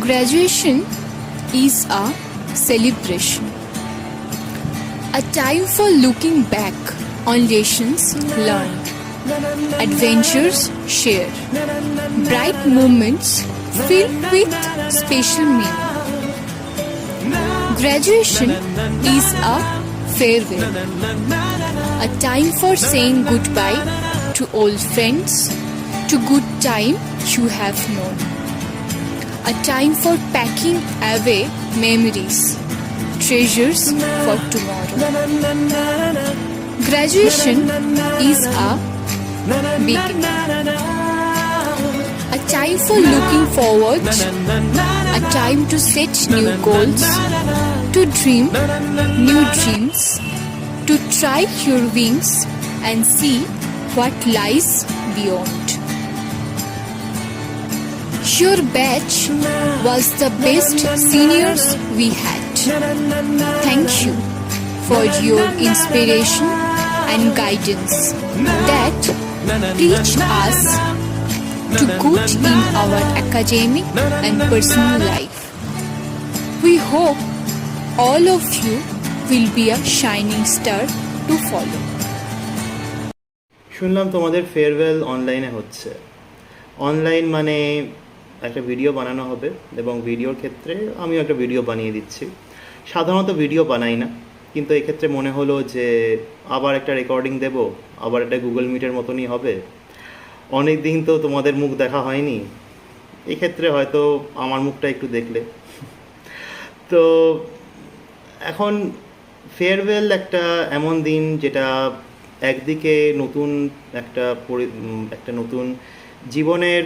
Graduation is a celebration, a time for looking back on lessons learned, adventures shared, bright moments filled with special meaning. Graduation is a farewell, a time for saying goodbye to old friends, to good time you have known, a time for packing away memories, treasures for tomorrow. Graduation is a beginning, a time for looking forward, a time to set new goals, to dream new dreams, to try your wings and see what lies beyond. Your batch was the best seniors we had. Thank you for your inspiration and guidance that teach us to good in our academic and personal life. We hope all of you will be a shining star to follow. শুনলাম তোমাদের farewell অনলাইনে হচ্ছে। Online মানে একটা video বানানো হবে এবং ভিডিওর ক্ষেত্রে আমিও একটা ভিডিও বানিয়ে দিচ্ছি। সাধারণত ভিডিও বানাই না, কিন্তু এক্ষেত্রে মনে হলো যে আবার একটা রেকর্ডিং দেব, আবার একটা গুগল মিটের মতনই হবে। অনেক দিন তো তোমাদের মুখ দেখা হয়নি, এক্ষেত্রে হয়তো আমার মুখটা একটু দেখলে। তো এখন ফেয়ারওয়েল একটা এমন দিন যেটা একদিকে নতুন একটা নতুন জীবনের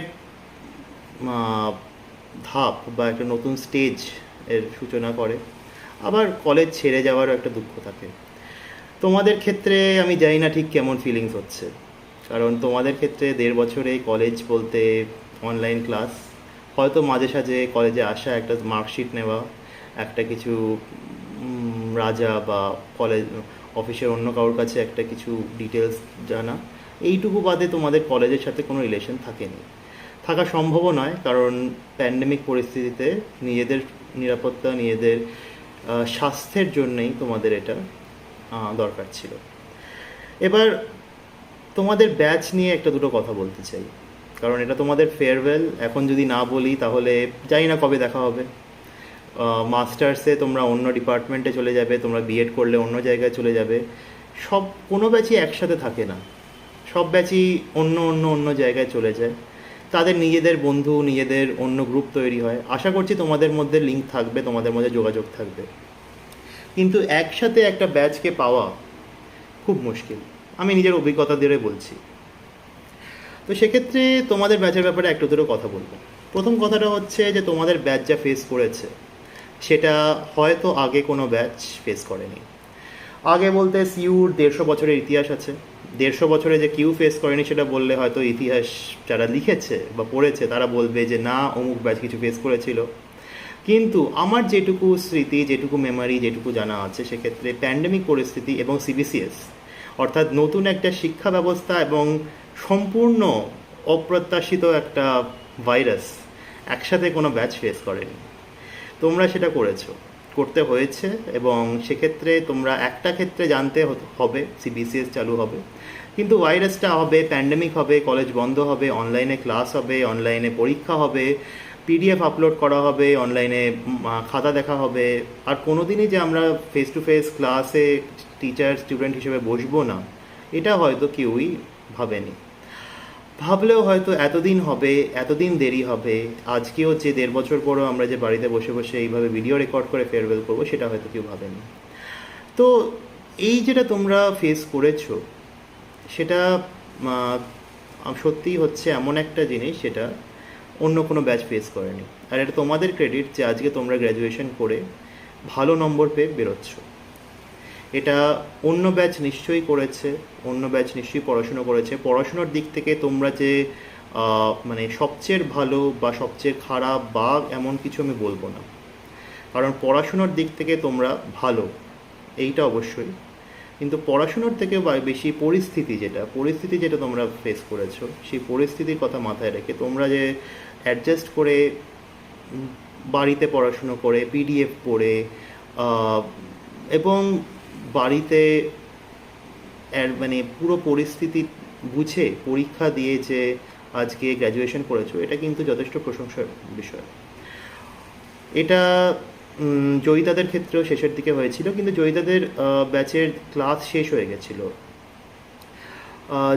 ধাপ বা একটা নতুন স্টেজ এর সূচনা করে, আবার কলেজ ছেড়ে যাওয়ারও একটা দুঃখ থাকে। তোমাদের ক্ষেত্রে আমি জানি না ঠিক কেমন ফিলিংস হচ্ছে, কারণ তোমাদের ক্ষেত্রে 1.5 বছরে কলেজ বলতে অনলাইন ক্লাস, হয়তো মাঝে সাঝে কলেজে আসা, একটা মার্কশিট নেওয়া, একটা কিছু রাজা বা কলেজ অফিসের অন্য কারোর কাছে একটা কিছু ডিটেলস জানা, এইটুকু বাদে তোমাদের কলেজের সাথে কোনো রিলেশন থাকেনি, থাকা সম্ভবও নয়, কারণ প্যান্ডেমিক পরিস্থিতিতে নিজেদের নিরাপত্তা, নিজেদের স্বাস্থ্যের জন্যই তোমাদের এটা দরকার ছিল। এবার তোমাদের ব্যাচ নিয়ে একটা দুটো কথা বলতে চাই, কারণ এটা তোমাদের ফেয়ারওয়েল। এখন যদি না বলি তাহলে জানি না কবে দেখা হবে। মাস্টার্সে তোমরা অন্য ডিপার্টমেন্টে চলে যাবে, তোমরা বিএড করলে অন্য জায়গায় চলে যাবে। কোনো ব্যাচই একসাথে থাকে না, সব ব্যাচই অন্য জায়গায় চলে যায়। তাদের নিজেদের বন্ধু, নিজেদের অন্য গ্রুপ তৈরি হয়। আশা করছি তোমাদের মধ্যে লিঙ্ক থাকবে, তোমাদের মধ্যে যোগাযোগ থাকবে, কিন্তু একসাথে একটা ব্যাচকে পাওয়া খুব মুশকিল। আমি নিজের অভিজ্ঞতা দিয়ে বলছি। তো সেক্ষেত্রে তোমাদের ব্যাচের ব্যাপারে একটু দুটো কথা বলবো। প্রথম কথাটা হচ্ছে যে তোমাদের ব্যাচ যা ফেস করেছে সেটা হয়তো আগে কোনো ব্যাচ ফেস করেনি। আগে বলতে সিইউর 150 বছরের ইতিহাস আছে, 150 বছরে যে কিউ ফেস করেনি সেটা বললে হয়তো ইতিহাস যারা লিখেছে বা পড়েছে তারা বলবে যে না, অমুক ব্যাচ কিছু ফেস করেছিল। কিন্তু আমার যেটুকু স্মৃতি, যেটুকু মেমারি, যেটুকু জানা আছে, সেক্ষেত্রে প্যান্ডেমিক পরিস্থিতি এবং সিবিসিএস অর্থাৎ নতুন একটা শিক্ষা ব্যবস্থা এবং সম্পূর্ণ অপ্রত্যাশিত একটা ভাইরাস একসাথে কোনো ব্যাচ ফেস করেনি। তোমরা সেটা করতে হয়েছে, এবং সেক্ষেত্রে তোমরা একটা ক্ষেত্রে জানতে হবে সিবিসিএস চালু হবে, কিন্তু ভাইরাসটা হবে, প্যান্ডেমিক হবে, কলেজ বন্ধ হবে, অনলাইনে ক্লাস হবে, অনলাইনে পরীক্ষা হবে, পিডিএফ আপলোড করা হবে, অনলাইনে খাতা দেখা হবে। আর কোনো দিনই যে আমরা ফেস টু ফেস ক্লাসে টিচার স্টুডেন্ট হিসেবে বসবো না, এটা হয়তো কেউই ভাবেনি। ভাবলেও হয়তো এতদিন হবে, এতদিন দেরি হবে। আজকেও যে 1.5 বছর পরও আমরা যে বাড়িতে বসে বসে এইভাবে ভিডিও রেকর্ড করে ফেয়ারওয়েল করবো, সেটা হয়তো কেউ ভাবেনি। তো এই যেটা তোমরা ফেস করেছো সেটা সত্যিই হচ্ছে এমন একটা জিনিস যেটা অন্য কোনো ব্যাচ ফেস করেনি। আর এটা তোমাদের ক্রেডিট যে আজকে তোমরা গ্র্যাজুয়েশন করে ভালো নম্বর পেয়ে বেরোচ্ছ। এটা অন্য ব্যাচ নিশ্চয়ই করেছে, অন্য ব্যাচ নিশ্চয়ই পড়াশুনো করেছে। পড়াশুনোর দিক থেকে তোমরা যে মানে সবচেয়ে ভালো বা সবচেয়ে খারাপ বা এমন কিছু আমি বলবো না, কারণ পড়াশুনোর দিক থেকে তোমরা ভালো, এইটা অবশ্যই। কিন্তু পড়াশুনোর থেকে বেশি পরিস্থিতি যেটা তোমরা ফেস করেছো, সেই পরিস্থিতির কথা মাথায় রেখে তোমরা যে অ্যাডজাস্ট করে বাড়িতে পড়াশুনো করে পিডিএফ পড়ে এবং বাড়িতে মানে পুরো পরিস্থিতি বুঝে পরীক্ষা দিয়ে যে আজকে গ্র্যাজুয়েশন করেছো, এটা কিন্তু যথেষ্ট প্রশংসার বিষয়। এটা জয়িতাদের ক্ষেত্রেও শেষের দিকে হয়েছিল, কিন্তু জয়িতাদের ব্যাচের ক্লাস শেষ হয়ে গেছিলো।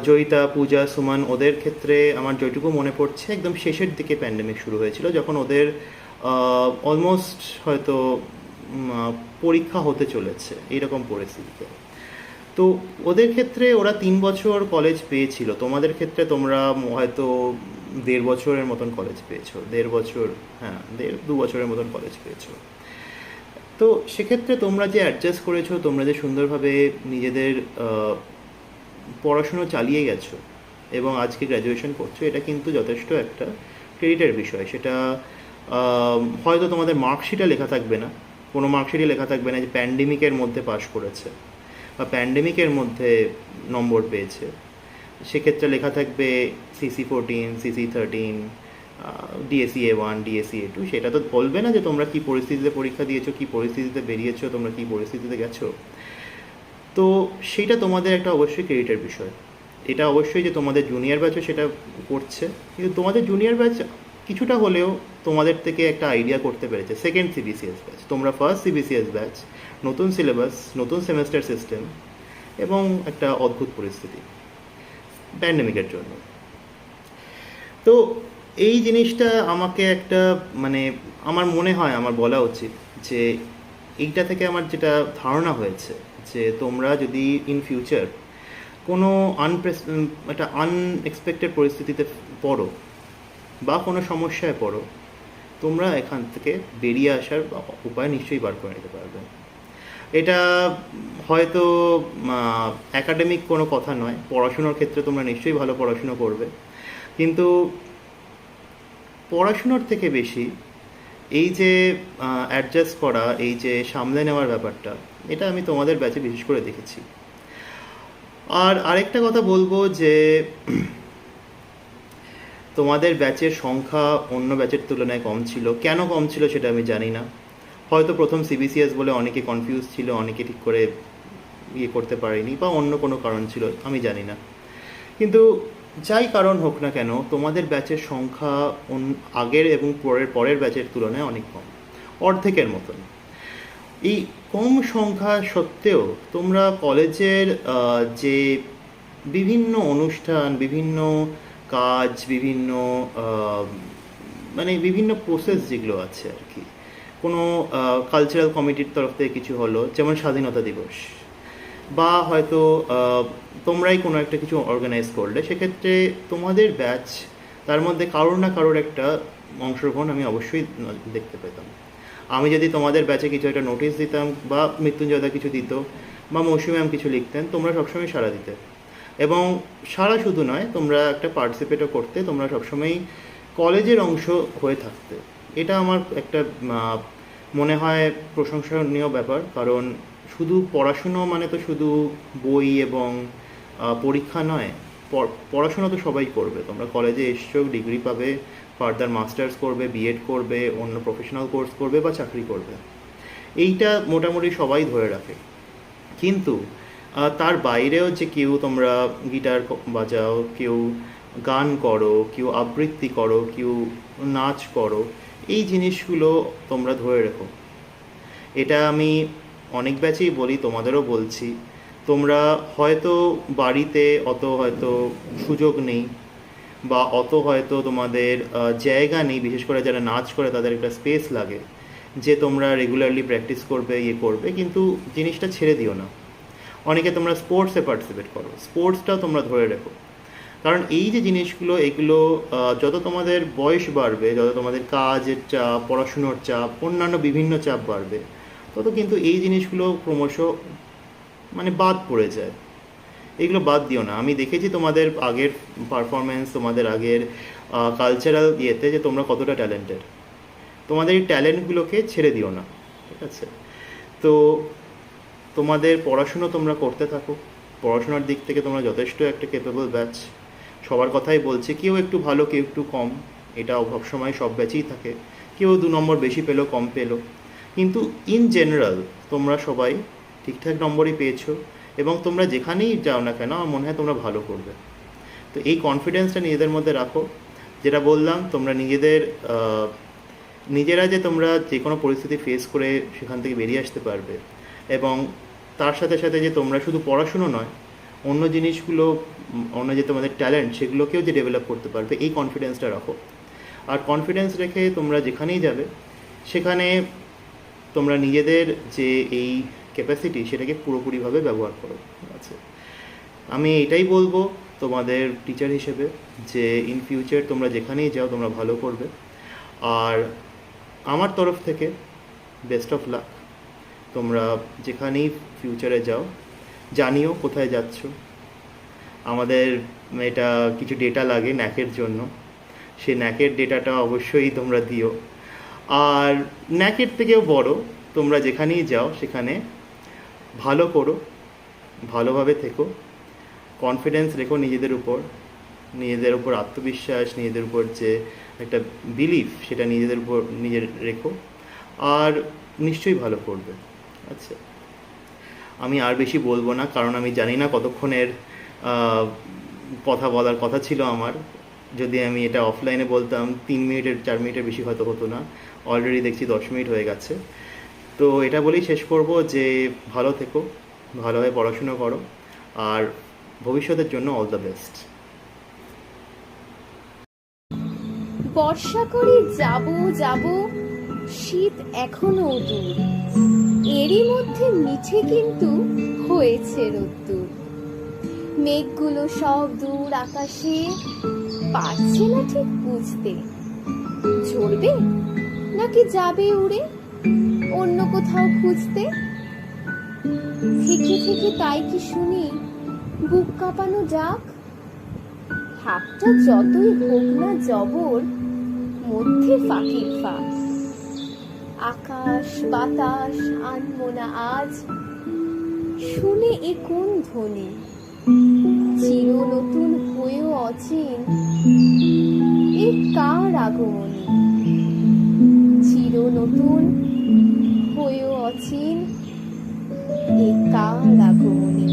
জয়িতা, পূজা, সুমন, ওদের ক্ষেত্রে আমার যেটুকু মনে পড়ছে একদম শেষের দিকে প্যান্ডেমিক শুরু হয়েছিল, যখন ওদের অলমোস্ট হয়তো পরীক্ষা হতে চলেছে এইরকম পরিস্থিতিতে। তো ওদের ক্ষেত্রে ওরা 3 বছর কলেজ পেয়েছিল, তোমাদের ক্ষেত্রে তোমরা হয়তো 1.5 বছরের মতন কলেজ পেয়েছো, 1.5 বছর, হ্যাঁ 1.5-2 বছরের মতন কলেজ পেয়েছো। তো সেক্ষেত্রে তোমরা যে অ্যাডজাস্ট করেছো, তোমরা যে সুন্দরভাবে নিজেদের পড়াশুনো চালিয়ে গেছো এবং আজকে গ্র্যাজুয়েশন করছো, এটা কিন্তু যথেষ্ট একটা ক্রেডিটের বিষয়। সেটা হয়তো তোমাদের মার্কশিটে লেখা থাকবে না, কোনো মার্কশিটে লেখা থাকবে না যে প্যান্ডেমিকের মধ্যে পাশ করেছে বা প্যান্ডেমিকের মধ্যে নম্বর পেয়েছে। সেক্ষেত্রে লেখা থাকবে CC14, CC13, DSEA1, DSEA2। সেটা তো বলবে না যে তোমরা কী পরিস্থিতিতে পরীক্ষা দিয়েছো, কী পরিস্থিতিতে বেরিয়েছো, তোমরা কী পরিস্থিতিতে গেছো। তো সেইটা তোমাদের একটা অবশ্যই ক্রেডিটের বিষয়। এটা অবশ্যই যে তোমাদের জুনিয়র ব্যাচও সেটা করছে, কিন্তু তোমাদের জুনিয়র ব্যাচ কিছুটা হলেও তোমাদের থেকে একটা আইডিয়া করতে পেরেছে। সেকেন্ড CBCS ব্যাচ, তোমরা ফার্স্ট CBCS ব্যাচ, নতুন সিলেবাস, নতুন সেমেস্টার সিস্টেম এবং একটা অদ্ভুত পরিস্থিতি প্যান্ডেমিকের জন্য। তো এই জিনিসটা আমাকে একটা মানে আমার মনে হয় আমার বলা উচিত যে এইটা থেকে আমার যেটা ধারণা হয়েছে যে তোমরা যদি ইন ফিউচার কোনো একটা আনএক্সপেক্টেড পরিস্থিতিতে পড়ো বা কোনো সমস্যায় পড়ো, তোমরা এখান থেকে বেরিয়ে আসার উপায় নিশ্চয়ই বার করে নিতে পারবে। এটা হয়তো একাডেমিক কোনো কথা নয়, পড়াশুনোর ক্ষেত্রে তোমরা নিশ্চয়ই ভালো পড়াশুনো করবে, কিন্তু পড়াশুনোর থেকে বেশি এই যে অ্যাডজাস্ট করা, এই যে সামলে নেওয়ার ব্যাপারটা, এটা আমি তোমাদের ব্যাচে বিশেষ করে দেখেছি। আর আরেকটা কথা বলবো যে তোমাদের ব্যাচের সংখ্যা অন্য ব্যাচের তুলনায় কম ছিল। কেন কম ছিল সেটা আমি জানি না, হয়তো প্রথম CBCS বলে অনেকে কনফিউজ ছিল, অনেকে ঠিক করে করতে পারেনি, বা অন্য কোনো কারণ ছিল, আমি জানি না। কিন্তু যাই কারণ হোক না কেন, তোমাদের ব্যাচের সংখ্যা আগের এবং পরের ব্যাচের তুলনায় অনেক কম, অর্ধেকের মতন। এই কম সংখ্যা সত্ত্বেও তোমরা কলেজের যে বিভিন্ন অনুষ্ঠান, বিভিন্ন কাজ, বিভিন্ন মানে বিভিন্ন প্রসেস যেগুলো আছে আর কি, কোনো কালচারাল কমিটির তরফ থেকে কিছু হলো, যেমন স্বাধীনতা দিবস, বা হয়তো তোমরাই কোনো একটা কিছু অর্গানাইজ করলে, সেক্ষেত্রে তোমাদের ব্যাচ তার মধ্যে কারোর না কারোর একটা অংশগ্রহণ আমি অবশ্যই দেখতে পেতাম। আমি যদি তোমাদের ব্যাচে কিছু একটা নোটিশ দিতাম, বা মৃত্যুঞ্জয়দা কিছু দিত, বা মৌসুমী ম্যাম কিছু লিখতেন, তোমরা সবসময় সাড়া দিতে, এবং সাড়া শুধু নয়, তোমরা একটা পার্টিসিপেটও করতে, তোমরা সবসময়ই কলেজের অংশ হয়ে থাকতে। এটা আমার একটা মনে হয় প্রশংসনীয় ব্যাপার, কারণ শুধু পড়াশুনো মানে তো শুধু বই এবং পরীক্ষা নয়, পড়াশোনা তো সবাই করবে। তোমরা কলেজে এসছো, ডিগ্রি পাবে, ফার্দার মাস্টার্স করবে, বিএড করবে, অন্য প্রফেশনাল কোর্স করবে, বা চাকরি করবে, এইটা মোটামুটি সবাই ধরে রাখে। কিন্তু তার বাইরেও যে কেউ তোমরা গিটার বাজাও, কেউ গান করো, কেউ আবৃত্তি করো, কেউ নাচ করো, এই জিনিসগুলো তোমরা ধরে রেখো। এটা আমি অনেক ব্যাচেই বলি, তোমাদেরও বলছি। তোমরা হয়তো বাড়িতে অত হয়তো সুযোগ নেই, বা অত হয়তো তোমাদের জায়গা নেই, বিশেষ করে যারা নাচ করে তাদের একটা স্পেস লাগে যে তোমরা রেগুলারলি প্র্যাকটিস করবে, করবে, কিন্তু জিনিসটা ছেড়ে দিও না। অনেকে তোমরা স্পোর্টসে পার্টিসিপেট করো, স্পোর্টসটাও তোমরা ধরে রেখো, কারণ এই যে জিনিসগুলো, এগুলো যত তোমাদের বয়স বাড়বে, যত তোমাদের কাজের চাপ, পড়াশুনোর চাপ, অন্যান্য বিভিন্ন চাপ বাড়বে, তত কিন্তু এই জিনিসগুলো ক্রমশ মানে বাদ পড়ে যায়। এগুলো বাদ দিও না। আমি দেখেছি তোমাদের আগের পারফরমেন্স, তোমাদের আগের কালচারাল ইয়েতে, যে তোমরা কতটা ট্যালেন্টেড। তোমাদের এই ট্যালেন্টগুলোকে ছেড়ে দিও না, ঠিক আছে? তো তোমাদের পড়াশুনো তোমরা করতে থাকো, পড়াশোনার দিক থেকে তোমরা যথেষ্ট একটা ক্যাপেবল ব্যাচ। সবার কথাই বলছি, কেউ একটু ভালো, কেউ একটু কম, এটা সবসময় সব ব্যাচেই থাকে, কেউ 2 নম্বর বেশি পেলো, কম পেলো, কিন্তু ইন জেনারেল তোমরা সবাই ঠিকঠাক নম্বরই পেয়েছো এবং তোমরা যেখানেই যাও না কেন আমার মনে হয় তোমরা ভালো করবে। তো এই কনফিডেন্সটা নিজেদের মধ্যে রাখো। যেটা বললাম, তোমরা নিজেরা যে তোমরা যে কোনো পরিস্থিতি ফেস করে সেখান থেকে বেরিয়ে আসতে পারবে, এবং তার সাথে সাথে যে তোমরা শুধু পড়াশুনো নয়, অন্য জিনিসগুলো, অন্য যে তোমাদের ট্যালেন্ট সেগুলোকেও যে ডেভেলপ করতে পারবে, এই কনফিডেন্সটা রাখো। আর কনফিডেন্স রেখে তোমরা যেখানেই যাবে সেখানে তোমরা নিজেদের যে এই ক্যাপাসিটি সেটাকে পুরোপুরিভাবে ব্যবহার করো। আছে, আমি এটাই বলবো তোমাদের টিচার হিসেবে, যে ইন ফিউচার তোমরা যেখানেই যাও তোমরা ভালো করবে। আর আমার তরফ থেকে বেস্ট অফ লাক। তোমরা যেখানেই ফিউচারে যাও জানিও কোথায় যাচ্ছ। আমাদের এটা কিছু ডেটা লাগে ন্যাকের জন্য, সেই ন্যাকের ডেটাটা অবশ্যই তোমরা দিও। আর ন্যাকের থেকেও বড়, তোমরা যেখানেই যাও সেখানে ভালো করো, ভালোভাবে থেকো, কনফিডেন্স রেখো নিজেদের উপর আত্মবিশ্বাস, নিজেদের উপর যে একটা বিলিফ সেটা নিজের রেখো, আর নিশ্চয়ই ভালো করবে। আচ্ছা, আমি আর বেশি বলবো না, কারণ আমি জানি না কতক্ষণের কথা বলার কথা ছিল আমার। যদি আমি এটা অফলাইনে বলতাম 3 মিনিটের 4 মিনিটের বেশি হয়তো হতো না, অলরেডি দেখছি 10 মিনিট হয়ে গেছে। তো এটা বলেই শেষ করব যে ভালো থেকো, ভালোভাবে পড়াশুনো করো, আর ভবিষ্যতের জন্য অল দ্য বেস্ট। বর্ষা করে যাব শীত এখনো দূর, এরই মধ্যে মিঠে কিন্তু হয়েছে রোদ্দুর। মেঘগুলো সব দূর আকাশে, পারছে না ঠিক বুঝতে ঝরবে নাকি যাবে উড়ে অন্য কোথাও খুঁজতে। থেকে থেকে তাই কি শুনি বুক কাঁপানো ডাক, হাতটা যতই হোক না জবর, মধ্যে ফাঁকির ফাঁক। আকাশ বাতাস আনমো না আজ, শুনে এ কোন ধ্বনি, চির নতুন হয়েও অচিন এ কার আগমনী। চির নতুন হয়েও অচিন এ কার আগমনী।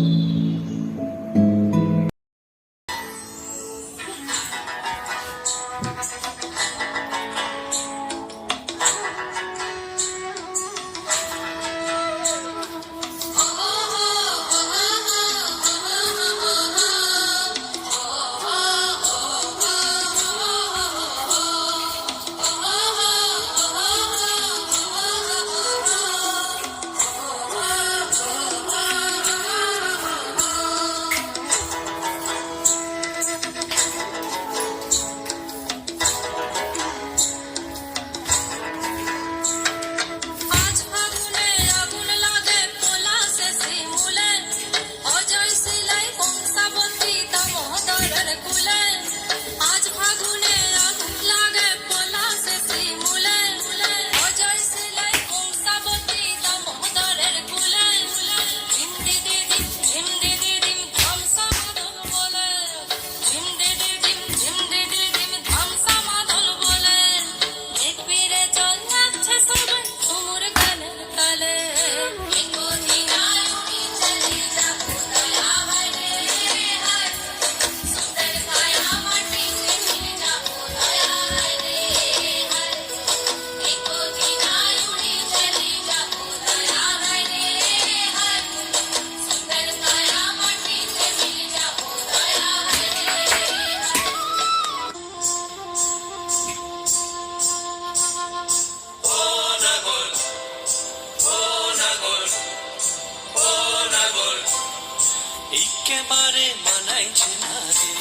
একেবারে মানাইছে না রে,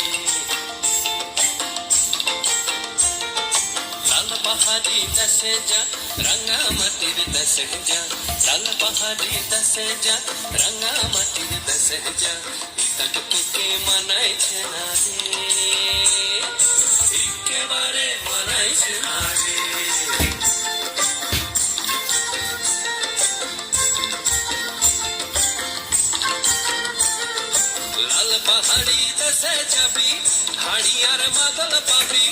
লাল পাহাড়ি দেশে যা রাঙামাটির দেশে যা, লাল পাহাড়ি দেশে যা রাঙামাটির দেশে যা, তাকে তোকে মানাইছে না রে, একেবারে মানাইছে না রে। লাল পাহাড়ি দেশে যাবি, হাড়ি আর মাদল পাবি,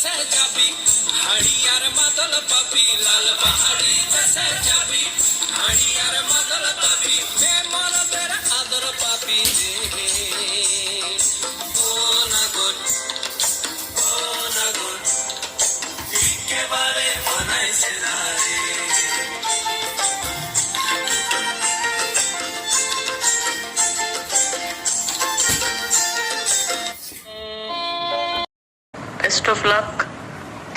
দেশে যাবি হাড়ি আর মাদল পাবি লাল পাহাড়ি দেশে যাবি হাড়ি আর মাদল পাবি মে মরদের আদর পাবি রে ও নাগর একেবারে বানাইছে না রে Best of luck,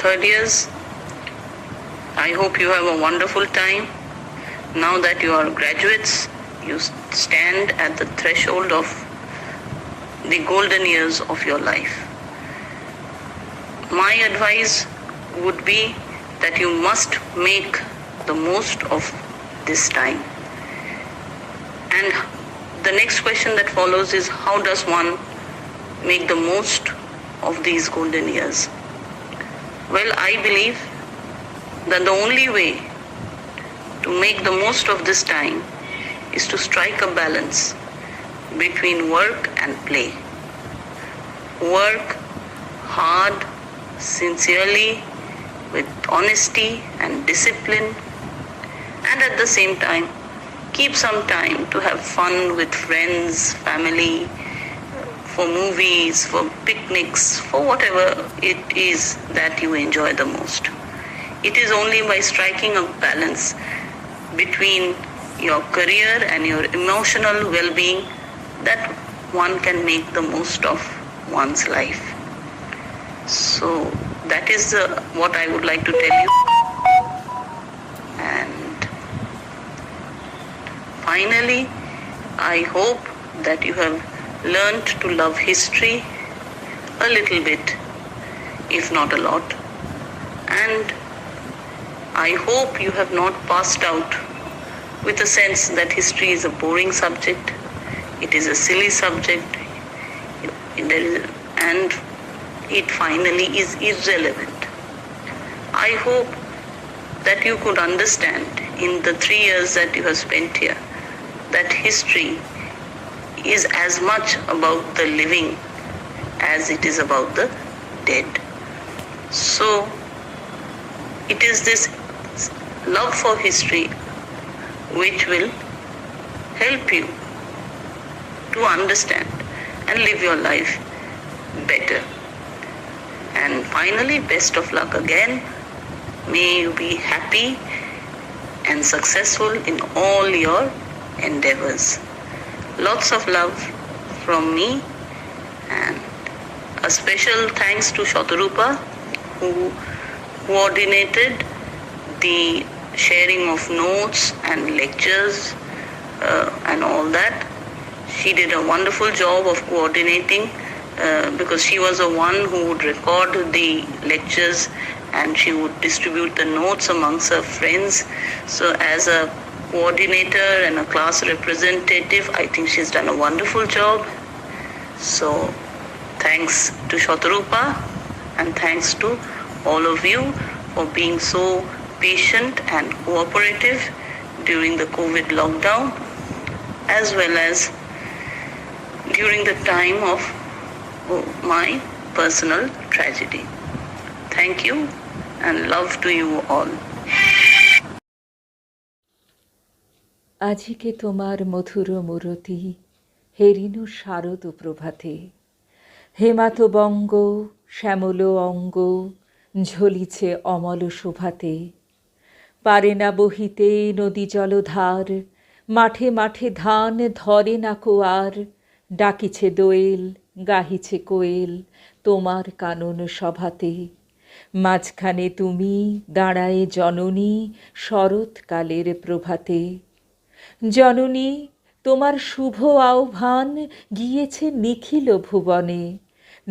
third years. I hope you have a wonderful time. Now that you are graduates, you stand at the threshold of the golden years of your life. My advice would be that you must make the most of this time. And the next question that follows is, how does one make the most of these golden years? Well, I believe that the only way to make the most of this time is to strike a balance between work and play. Work hard, sincerely, with honesty and discipline, and at the same time keep some time to have fun with friends, family, for movies, for picnics, for whatever it is that you enjoy the most. It is only by striking a balance between your career and your emotional well-being that one can make the most of one's life. So that is what I would like to tell you. And finally, I hope that you have learned to love history a little bit, if not a lot. And I hope you have not passed out with a sense that history is a boring subject, it is a silly subject, and it finally is irrelevant. I hope that you could understand in the 3 years that you have spent here that history is as much about the living as it is about the dead. So it is this love for history which will help you to understand and live your life better. And finally, best of luck again. May you be happy and successful in all your endeavors. Lots of love from me, and a special thanks to Shatarupa, who coordinated the sharing of notes and lectures and all that. She did a wonderful job of coordinating because she was the one who would record the lectures and she would distribute the notes amongst her friends. So as a coordinator and a class representative, I think she's done a wonderful job. So thanks to Shatarupa, and thanks to all of you for being so patient and cooperative during the COVID lockdown, as well as during the time of my personal tragedy. Thank you and love to you all. আজিকে তোমার মধুর মূরতি হেরিনু শারদ প্রভাতে, হেমাত বঙ্গ শ্যামল অঙ্গ ঝলিছে অমল শোভাতে। পারে না বহিতে নদী জলধার, মাঠে মাঠে ধান ধরে না কোয়ার। ডাকিছে দোয়েল গাহিছে কোয়েল তোমার কানন সভাতে। মাঝখানে তুমি দাঁড়ায়ে জননী শরৎকালের প্রভাতে। জননী তোমার শুভ আহ্বান গিয়েছে নিখিল ভুবনে।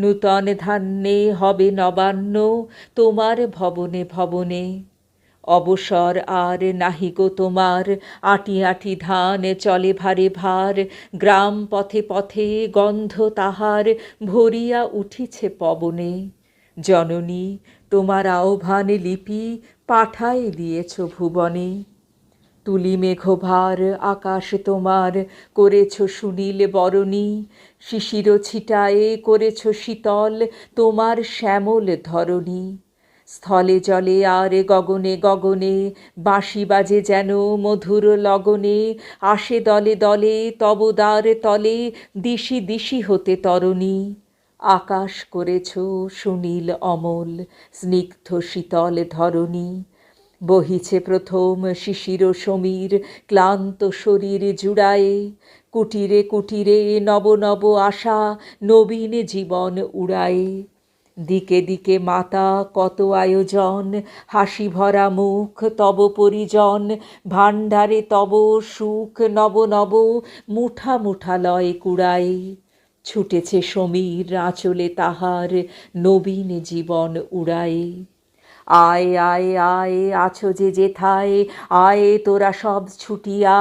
নূতন ধান্যে হবে নবান্ন তোমার ভবনে ভবনে। অবসর আর নাহি গো তোমার, আঁটি আঁটি ধান চলে ভারে ভার। গ্রাম পথে পথে গন্ধ তাহার ভরিয়া উঠিছে পবনে। জননী তোমার আহ্বান লিপি পাঠায় দিয়েছ ভুবনে। তুলি মেঘভার আকাশ তোমার করেছ সুনীল বরণী, শিশির ছিটায়ে করেছ শীতল তোমার শ্যামল ধরণী। স্থলে জলে আর গগনে গগনে বাঁশি বাজে যেন মধুর লগনে, আসে দলে দলে তব দ্বার তলে দিশি দিশি হতে তরণী। আকাশ করেছ সুনীল অমল স্নিগ্ধ শীতল ধরণী, বহিছে প্রথম শিশির সমীর ক্লান্ত শরীর জুড়ায়ে, কুটিরে কুটিরে নব নব আশা নবীন জীবন উড়ায়ে। দিকে দিকে মাতা কত আয়োজন, হাসি ভরা মুখ তব পরিজন, ভাণ্ডারে তব সুখ নব নব মুঠা মুঠা লয় কুড়ায়ে। ছুটেছে সমীর আঁচলে তাহার নবীন জীবন উড়ায়ে। আয় আয় আয় আছো যে যেথায়, আয় তোরা সব ছুটিয়া,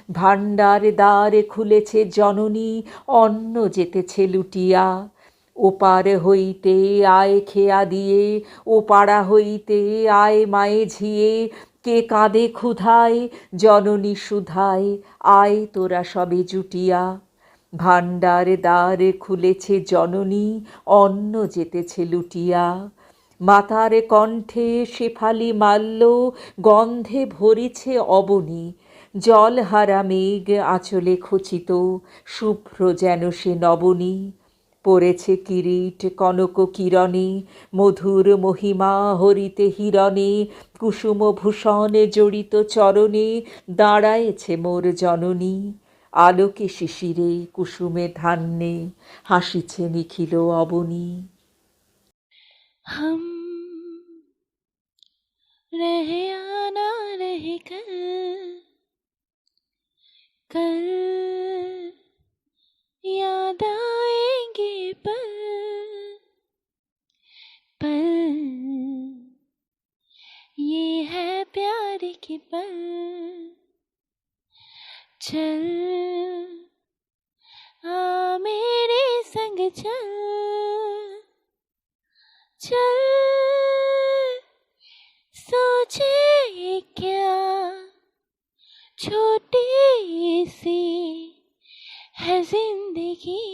ভাণ্ডার দ্বার খুলেছে জননী অন্ন যেতেছে লুটিয়া। ওপার হইতে আয় খেয়া দিয়ে, ও পাড়া হইতে আয় মায়ে ঝিয়ে, কে কাঁদে ক্ষুধায় জননী সুধায়, আয় তোরা সবে জুটিয়া। ভাণ্ডার দ্বার খুলেছে জননী অন্ন যেতেছে লুটিয়া। মাতার কণ্ঠে শেফালি মাল্য গন্ধে ভরিছে অবনী, জলহারা মেঘ আঁচলে খচিত শুভ্র যেন সে নবনী। পড়েছে কিরিট কনক কিরণে, মধুর মহিমা হরিতে হিরণে, কুসুম ভূষণ জড়িত চরণে দাঁড়ায়েছে মোর জননী। আলোকে শিশিরে কুসুমে ধান্যে হাসিছে নিখিল অবনী। हम रहे आना रहे कल, कल याद आएंगे पल, पल ये है प्यार के पल। चल आ मेरे संग चल, चल सोचे क्या छोटी सी है जिंदगी,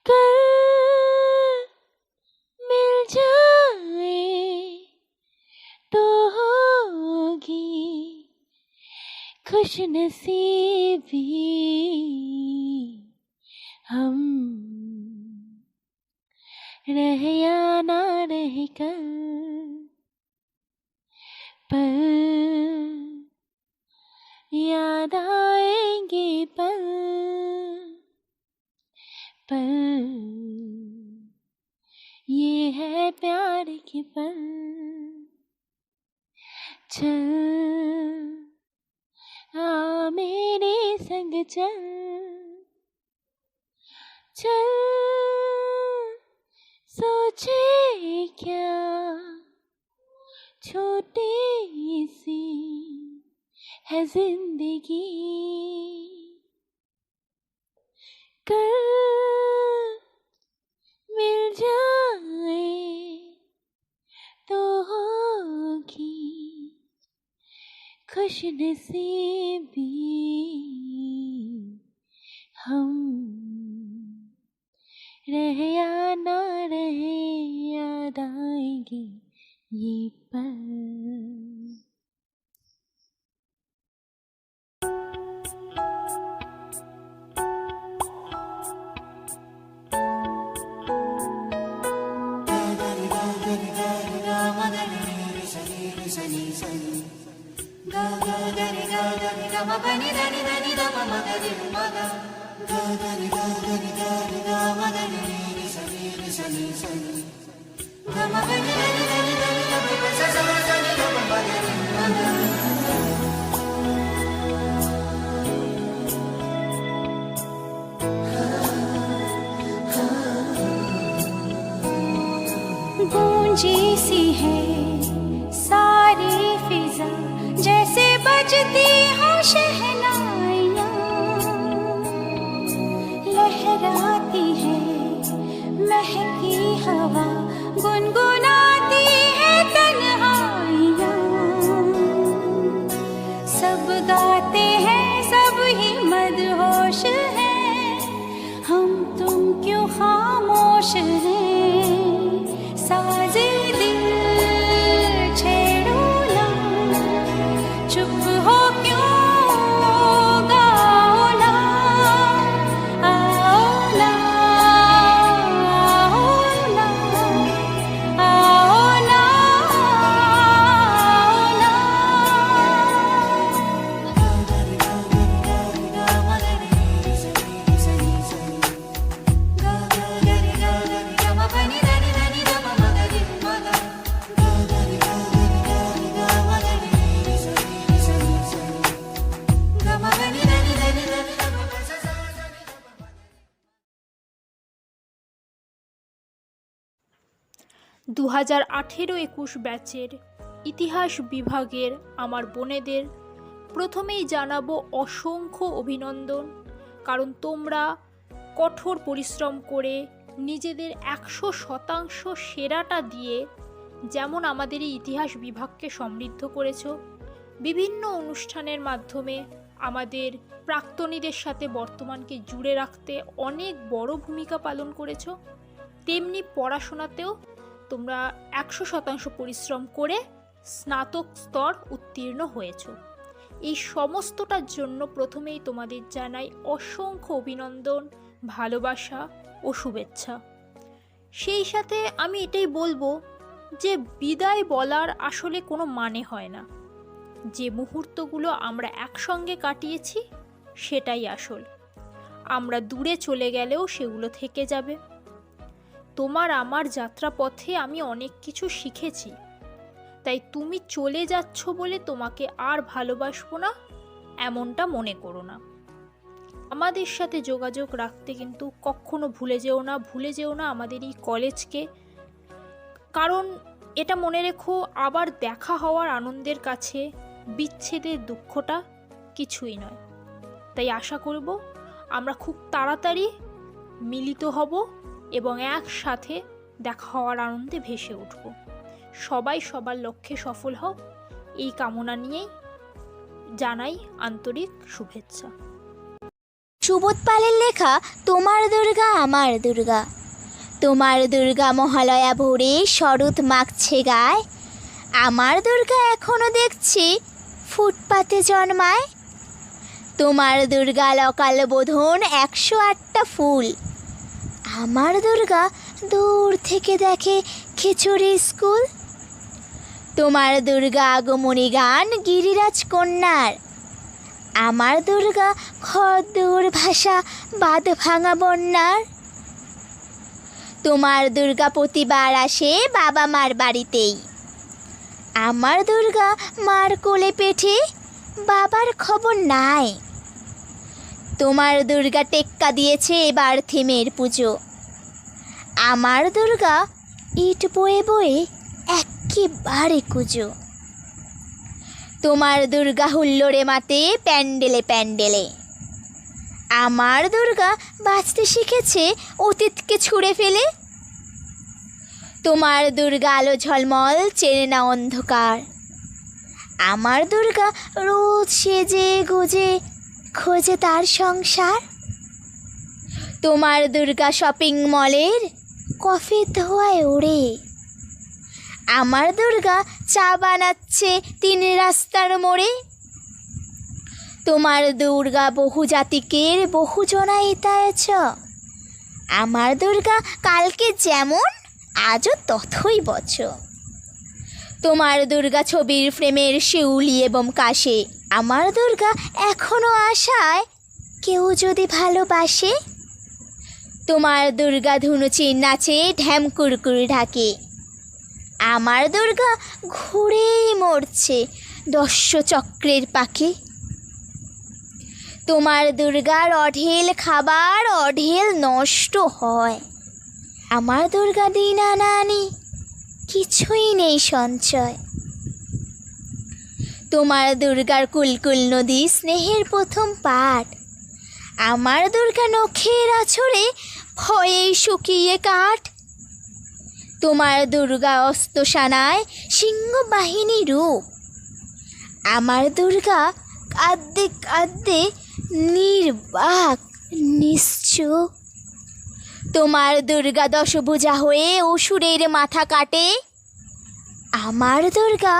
कल मिल जाए तो होगी खुश नसीबी। हम रहे या ना रहे कल, पल याद आएंगे पल, पल ये है प्यार के पल। चल आ मेरे संग चल, चल सोचे क्या छोटी सी है जिंदगी, कल मिल जाए तो होगी खुश नसीबी। हम रहे या ना रहे याद आएंगे ये पल। गूंजी सी है सारी फिजा जैसे बजती हो शहनाइयाँ, लहराती है महकी हवा गुनगुनाती है तन्हाइयाँ। तुम क्यों खामोश हैं साजे दिल छेड़ो ना चुप हो क्यों गाओ ना आओ ना आओ ना आओ ना না 2018-21 ব্যাচের ইতিহাস বিভাগের আমার বোনেদের প্রথমেই জানাবো অসংখ্য অভিনন্দন, কারণ তোমরা কঠোর পরিশ্রম করে নিজেদের 100% সেরাটা দিয়ে যেমন আমাদের এই ইতিহাস বিভাগকে সমৃদ্ধ করেছো, বিভিন্ন অনুষ্ঠানের মাধ্যমে আমাদের প্রাক্তনীদের সাথে বর্তমানকে জুড়ে রাখতে অনেক বড় ভূমিকা পালন করেছো, তেমনি পড়াশোনাতেও তোমরা 100% পরিশ্রম করে স্নাতক স্তর উত্তীর্ণ হয়েছো। এই সমস্তটার জন্য প্রথমেই তোমাদের জানাই অসংখ্য অভিনন্দন, ভালোবাসা ও শুভেচ্ছা। সেই সাথে আমি এটাই বলবো যে বিদায় বলার আসলে কোনো মানে হয় না, যে মুহূর্তগুলো আমরা একসঙ্গে কাটিয়েছি সেটাই আসল। আমরা দূরে চলে গেলেও সেগুলো থেকে যাবে। তোমার আমার যাত্রাপথে আমি অনেক কিছু শিখেছি, তাই তুমি চলে যাচ্ছ বলে তোমাকে আর ভালোবাসবো না এমনটা মনে করো না। আমাদের সাথে যোগাযোগ রাখতে কিন্তু কখনো ভুলে যেও না আমাদের এই কলেজকে, কারণ এটা মনে রেখো, আবার দেখা হওয়ার আনন্দের কাছে বিচ্ছেদের দুঃখটা কিছুই নয়। তাই আশা করব আমরা খুব তাড়াতাড়ি মিলিত হব এবং একসাথে দেখা হওয়ার আনন্দে ভেসে উঠব। সবাই সবার লক্ষ্যে সফল হোক এই কামনা নিয়েই জানাই আন্তরিক শুভেচ্ছা। সুবোধ পালের লেখা তোমার দুর্গা আমার দুর্গা। তোমার দুর্গা মহালয়া ভোরে শরৎ মাখছে গায়, আমার দুর্গা এখনো দেখছি ফুটপাতে জন্মায়। তোমার দুর্গা লকাল বোধন 108টা ফুল, আমার দুর্গা দূর থেকে দেখে খিচুড়ি স্কুল। তোমার দুর্গা আগমনী গান গিরিরাজ কন্যার, আমার দুর্গা খদ্দুর ভাষা বাঁধ ভাঙা বন্যার। তোমার দুর্গা প্রতিবার আসে বাবা মার বাড়িতেই, আমার দুর্গা মার কোলে পেটে বাবার খবর নাই। তোমার দুর্গা টেক্কা দিয়েছে এবার থিমের পুজো, আমার দুর্গা ইট বয়ে বয়ে একেবারে কুজো। তোমার দুর্গা হুল্লোড়ে মাতে প্যান্ডেলে প্যান্ডেলে, আমার দুর্গা বাঁচতে শিখেছে অতীতকে ছুঁড়ে ফেলে। তোমার দুর্গা আলো ঝলমল চেনে না অন্ধকার, আমার দুর্গা রোজ সেজে গুজে খোঁজে তার সংসার। তোমার দুর্গা শপিং মলের কফির ধোঁয়ায় ওড়ে, আমার দুর্গা চা বানাচ্ছে 3 রাস্তার মোড়ে। তোমার দুর্গা বহু জাতিকের বহুজনায়িতায়ছ, আমার দুর্গা কালকে যেমন আজও তথই বছ। তোমার দুর্গা ছবির ফ্রেমের শিউলি এবং কাশে, আমার দুর্গা এখনো আশায় কেউ যদি ভালোবাসে। তোমার দুর্গা ধুনুচির নাচে ঢ্যাম কুরকুর ঢাকে, আমার দুর্গা ঘুরেই মরছে দস্যচক্রের পাকে। তোমার দুর্গার অঢেল খাবার অঢেল নষ্ট হয়, আমার দুর্গা দিন আনা আনি কিছুই নেই সঞ্চয়। তোমার দুর্গার কুলকুল নদী স্নেহের প্রথম পাঠ, আমার দুর্গা নখের আছড়ে ভয়েই শুকিয়ে কাঠ। তোমার দুর্গা অস্ত্রসানায় সিংহ বাহিনী রূপ, আমার দুর্গা কাঁদতে কাঁদতে নির্বাক নিশ্চুপ। তোমার দুর্গা দশভুজা হয়ে অসুরের মাথা কাটে, আমার দুর্গা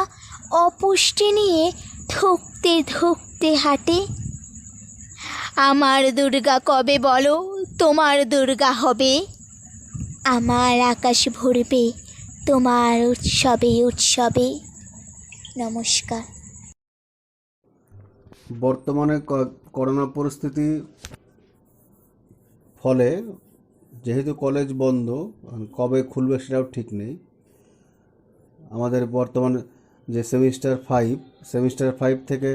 অপুষ্টি নিয়ে ধুকতে ধুকতে হাঁটে। আমার দুর্গা কবে বলো তোমার দুর্গা হবে, আমার আকাশ ভরবে তোমার উৎসবে উৎসবে। নমস্কার। বর্তমানে করোনা পরিস্থিতি ফলে যেহেতু কলেজ বন্ধ, কবে খুলবে সেটাও ঠিক নেই। আমাদের বর্তমানে যে সেমিস্টার 5 থেকে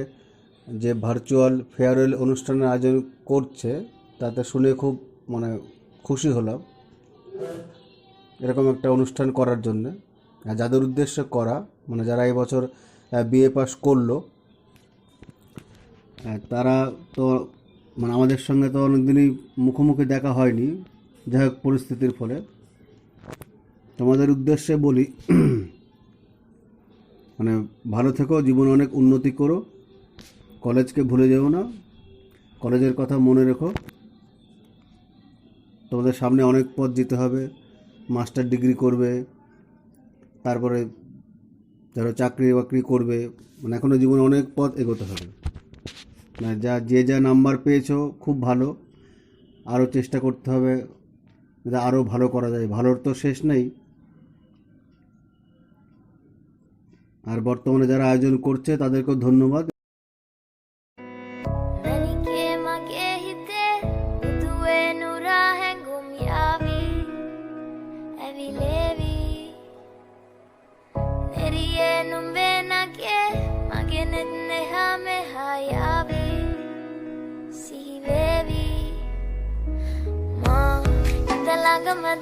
যে ভার্চুয়াল ফেয়ারওয়েল অনুষ্ঠানের আয়োজন করছে, তাতে শুনে খুব খুশি হলাম এরকম একটা অনুষ্ঠান করার জন্যে। যাদের উদ্দেশ্যে করা, যারা এবছর বিএ পাস করলো, তারা তো আমাদের সঙ্গে তো অনেকদিনই মুখোমুখি দেখা হয়নি, যাই হোক পরিস্থিতির ফলে। তোমাদের উদ্দেশ্যে বলি, ভালো থেকো, জীবনে অনেক উন্নতি করো, কলেজকে ভুলে যেও না, কলেজের কথা মনে রেখো। তোমাদের সামনে অনেক পথ যেতে হবে, মাস্টার ডিগ্রি করবে, তারপরে ধরো চাকরি বাকরি করবে, এখনও জীবনে অনেক পথ এগোতে হবে। যা নাম্বার পেয়েছো খুব ভালো, আরও চেষ্টা করতে হবে আরও ভালো করা যায়, ভালোর তো শেষ নেই। আর বর্তমানে যারা আয়োজন করছে তাদেরকেও ধন্যবাদ।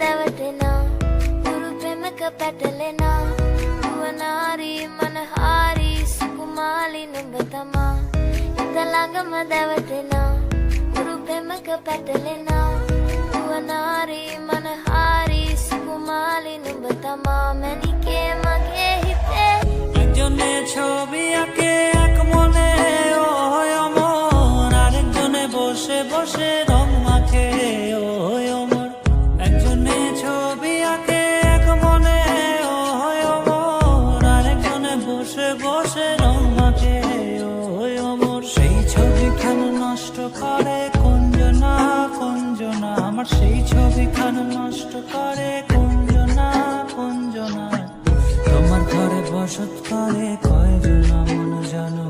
Devadena, Guru Pemaka Patalena, Uanari, Manahari, Sukumali, Numbatama, Italagama Devadena, Guru Pemaka Patalena, Uanari, Manahari, Sukumali, Numbatama, Many came again. একজনে ছবি আঁকে এক মনে ওই অমর, আরেকজনে বসে বসে রং মাখে ওই অমর। একজনে ছবি আঁকে এক মনে ওই অমর, আরেকজনে বসে বসে রং মাখে ওই অমর। সেই ছবিখান নষ্ট করে কুঞ্জনা কুঞ্জনা, আমার সেই ছবিখান নষ্ট করে কুঞ্জনা কুঞ্জনা। তোমার ঘরে বসত করে কয়জনা মন জানো,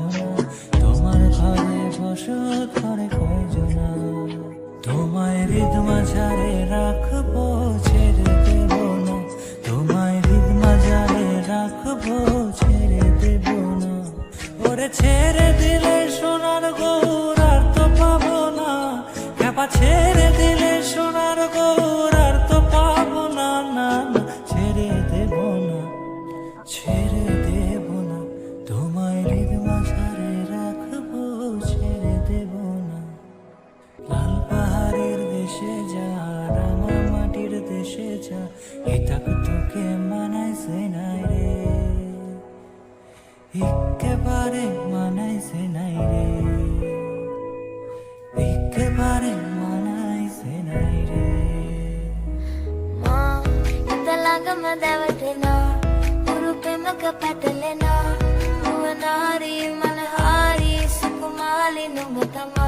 তোমার ঘরে বসত করে কয়জনা। তোমায় হৃদ মাঝারে রাখবো, ছেড়ে দেব না, তোমায় হৃদ মাঝারে রাখবো, ছেড়ে দেব না। ওরে ছেড়ে দিলে সোনার গৌর আর তো পাবো না, খ্যাপা ছেড়ে দিলে সোনার গৌর আর তো পাবো না, না না ছেড়ে দেব না, ছেড়ে দেব না, তোমায় হৃদ মাঝারে রাখবো, ছেড়ে দেব না। লাল পাহাড়ের দেশে যা, রাঙা মাটির দেশে যা, এটা তোকে মানাইছে নাই রে, একেবারে মানাইছে নাই রে, একেবারে মানাইছে নাই রে। Ma, Italagama Devadena, Guru Pemaka Patalena, Uanari, Manahari, Sukumali, Numbatama,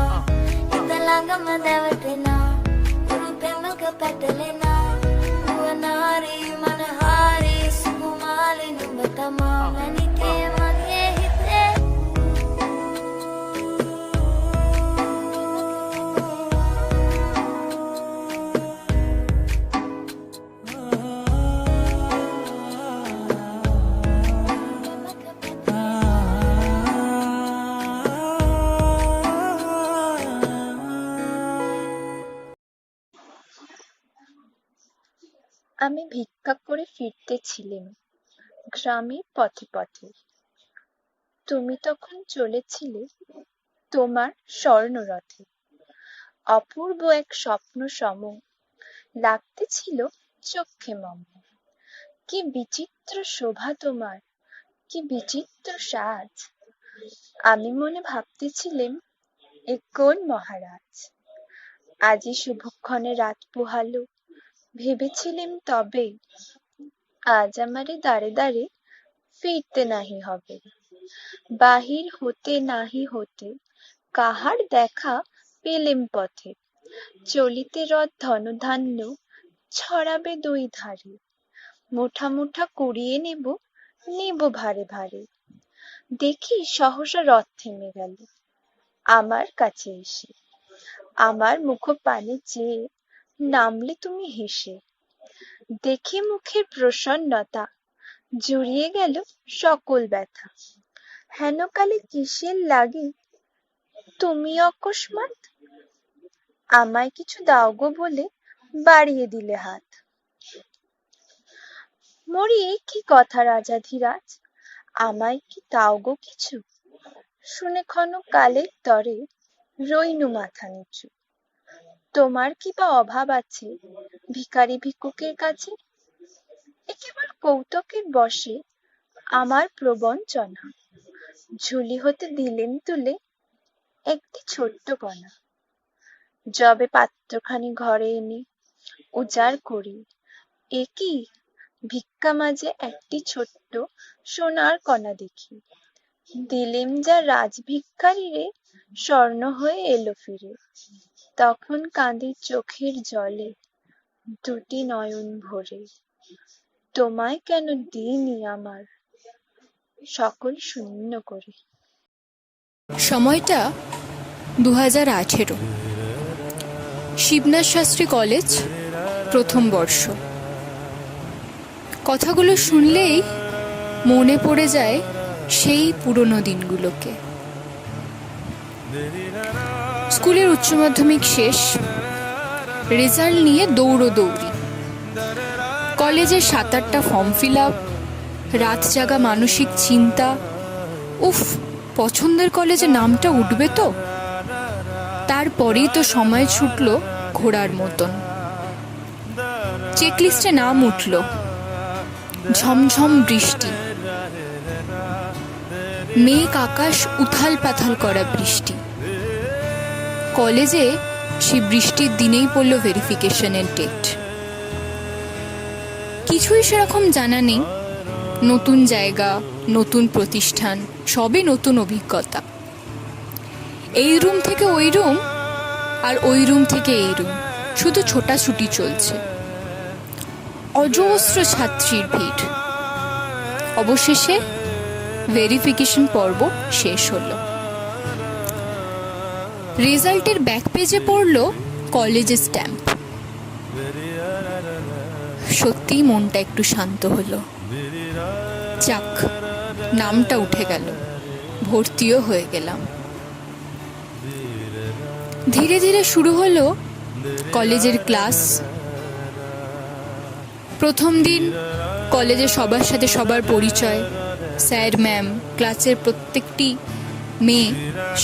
Italagama Devadena, Guru Pemaka Patalena, Uanari, Manahari, Sukumali, Numbatama, Many came again. আমি ভিক্ষা করে ফিরতেছিলেম গ্রামের পথে পথে। তুমি তখন চলেছিলে তোমার স্বর্ণরথে। অপূর্ব এক স্বপ্ন সম লাগতেছিল চক্ষে মম। কি বিচিত্র শোভা তোমার, কি বিচিত্র সাজ। আমি মনে ভাবতেছিলেম এ কোন মহারাজ। আজি শুভক্ষণে রাত পোহালো, ভেবেছিলাম তবে আজ আমারে দাঁড়ে দাঁড়ে ফিরতে নাহি হবে, বাহির হতে নাহি হতে কাহার দেখা পেলেম পথে, চলিতে রথ ধনধান্য ছড়াবে দুই ধারে, মুঠা মুঠা কুড়িয়ে নেব নেব ভারে ভারে, দেখি সহসা রথ থেমে গেল আমার কাছে এসে, আমার মুখ পানে চেয়ে নামলে তুমি হেসে, দেখে মুখের প্রসন্নতা জুড়িয়ে গেল সকল ব্যথা, হেন কালে কিসের লাগে তুমি অকস্মাৎ, আমায় কিছু দাও গো বলে বাড়িয়ে দিলে হাত। মরি এ কি কথা রাজাধিরাজ, আমায় কি দাও গো কিছু, শুনে ক্ষণ কালের তরে রইনু মাথা নিচু, তোমার কি বা অভাব আছে ভিখারি ভিক্ষুকের কাছে, এ কেবল কৌতুকের বশে আমার প্রবঞ্চনা, ঝুলি হতে দিলেন তুলে একটি ছোট্ট কণা, যবে পাত্রখানি ঘরে এনে উজাড় করি, এ কি ভিক্ষা মাঝে একটি ছোট্ট সোনার কণা দেখি, দিলেম যা রাজভিক্ষারীরে স্বর্ণ হয়ে এলো ফিরে, তখন কাঁদি চোখের জলে দুটি নয়ন ভরে, তোমায় কেন দিইনি আমার সকল শূন্য করে। সময়টা 2018, শিবনাথ শাস্ত্রী কলেজ, প্রথম বর্ষ। কথাগুলো শুনলেই মনে পড়ে যায় সেই পুরনো দিনগুলোকে। স্কুলের উচ্চ মাধ্যমিক শেষ, রেজাল্ট নিয়ে দৌড়োদৌড়ি, কলেজে 7-8টা ফর্ম ফিল আপ, রাত জাগা মানসিক চিন্তা, উফ পছন্দের কলেজে নামটা উঠবে তো। তারপরেই তো সময় ছুটল ঘোড়ার মতন, চেকলিস্টে নাম উঠল, ঝমঝম বৃষ্টি, মেঘ আকাশ উথাল পাথাল করা বৃষ্টি। কলেজে সেই বৃষ্টির দিনেই পড়ল ভেরিফিকেশনের ডেট। কিছুই সেরকম জানা নেই, নতুন জায়গা, নতুন প্রতিষ্ঠান, সবই নতুন অভিজ্ঞতা। এই রুম থেকে ওই রুম, আর ওই রুম থেকে এই রুম, শুধু ছোটাছুটি চলছে, অজস্র ছাত্রীর ভিড়। অবশেষে ভেরিফিকেশন পর্ব শেষ হলো। রেজাল্টের ব্যাক পেজে পড়ল কলেজের স্ট্যাম্প। সত্যিই মনটা একটু শান্ত হলো। যাক, নামটা উঠে গেল, ভর্তিও হয়ে গেলাম। ধীরে ধীরে শুরু হলো কলেজের ক্লাস। প্রথম দিন কলেজে সবার সাথে সবার পরিচয়, স্যার ম্যাম, ক্লাসের প্রত্যেকটি মেয়ে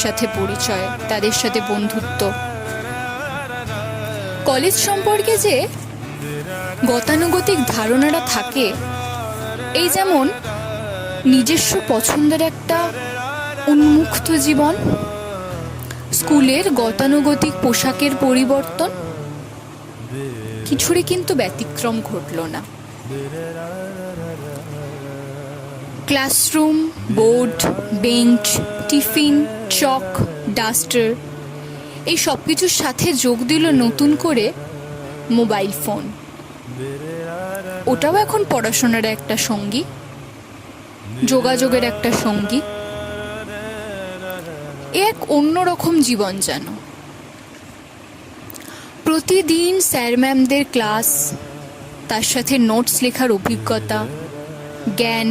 সাথে পরিচয়, তাদের সাথে বন্ধুত্ব। কলেজ সম্পর্কে যে গতানুগতিক ধারণাটা থাকে, এই যেমন নিজস্ব পছন্দের একটা উন্মুক্ত জীবন, স্কুলের গতানুগতিক পোশাকের পরিবর্তন, কিছুরই কিন্তু ব্যতিক্রম ঘটল না। ক্লাসরুম, বোর্ড, বেঞ্চ, টিফিন, চক, ডাস্টার, এই সব কিছুর সাথে যোগ দিল নতুন করে মোবাইল ফোন। ওটাও এখন পড়াশোনার একটা সঙ্গী, যোগাযোগের একটা সঙ্গী। এক অন্যরকম জীবন যেন। প্রতিদিন স্যার ম্যামদের ক্লাস, তার সাথে নোটস লেখার অভিজ্ঞতা, জ্ঞান,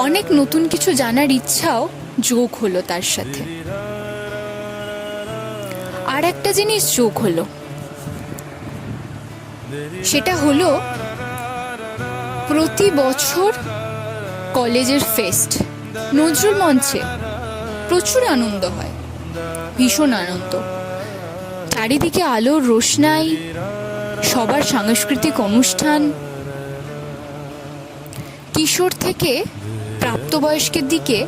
অনেক নতুন কিছু জানার ইচ্ছাও যোগ হলো তার সাথে। আর একটা জিনিস যোগ হলো, সেটা হলো প্রতি বছর কলেজের ফেস্ট, নজরুল মঞ্চে প্রচুর আনন্দ হয়, ভীষণ আনন্দ। চারিদিকে আলোর রোশনাই, সবার সাংস্কৃতিক অনুষ্ঠান, কিশোর থেকে প্রাপ্তবয়স্কের দিকে